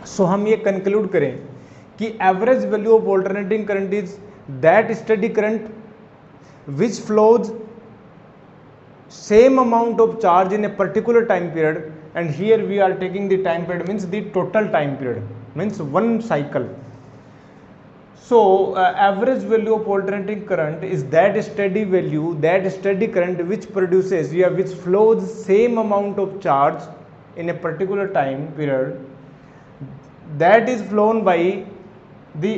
सो हम ये कंक्लूड करें कि average value of alternating current is that study current which flows same amount of charge in a particular time period, and here we are taking the time period means the total time period means one cycle. So average value of alternating current is that steady value, that steady current which produces which flows same amount of charge in a particular time period, that is flown by the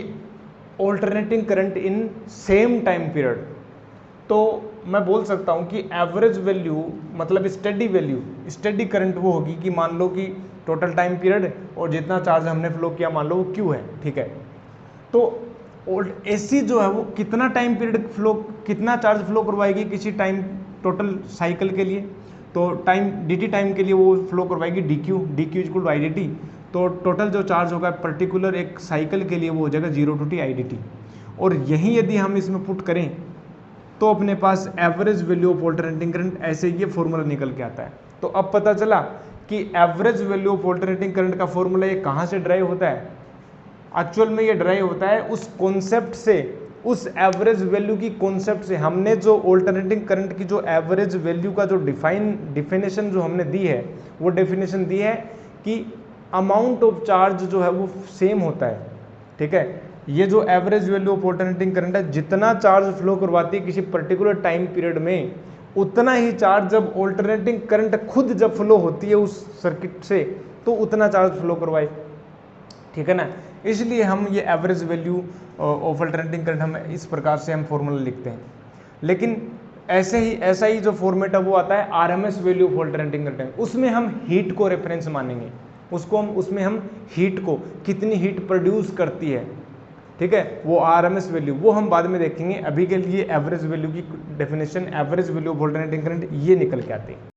alternating current in same time period. तो मैं बोल सकता हूँ कि average value मतलब steady value, steady current वो होगी कि मान लो कि टोटल टाइम पीरियड और जितना चार्ज हमने फ्लो किया मान लो वो क्यू है, ठीक है। तो एसी जो है वो कितना टाइम पीरियड फ्लो, कितना चार्ज फ्लो करवाएगी किसी टाइम टोटल साइकिल के लिए, तो टाइम dt टाइम के लिए वो फ्लो करवाएगी dq equal to I dt। तो टोटल जो चार्ज होगा पर्टिकुलर एक साइकिल के लिए वो हो जाएगा 0 to t आई dt। और यही यदि हम इसमें पुट करें तो अपने पास average value of alternating current ऐसे ये फॉर्मूला निकल के आता है। तो अब पता चला कि average value of alternating current का फॉर्मूला ये कहाँ से ड्राइव होता है। एक्चुअल में ये ड्राइव होता है उस कॉन्सेप्ट से, उस एवरेज वैल्यू की कॉन्सेप्ट से। हमने जो ऑल्टरनेटिंग करंट की जो एवरेज वैल्यू का जो डिफिनेशन जो हमने दी है वो डेफिनेशन दी है कि अमाउंट ऑफ चार्ज जो है वो सेम होता है, ठीक है। ये जो average value of alternating current है, जितना चार्ज फ्लो करवाती है किसी पर्टिकुलर टाइम पीरियड में, उतना ही चार्ज जब ऑल्टरनेटिंग करंट खुद जब फ्लो होती है उस सर्किट से तो उतना चार्ज फ्लो करवाए, ठीक है ना। इसलिए हम ये average value of alternating current हम इस प्रकार से हम फॉर्मूला लिखते हैं। लेकिन ऐसा ही जो फॉर्मेट है वो आता है RMS value of alternating current. उसमें हम हीट को रेफरेंस मानेंगे, उसमें हम हीट को, कितनी हीट प्रोड्यूस करती है, ठीक है, वो आरएमएस वैल्यू वो हम बाद में देखेंगे। अभी के लिए एवरेज वैल्यू की definition, average value of alternating current ये निकल के आती है।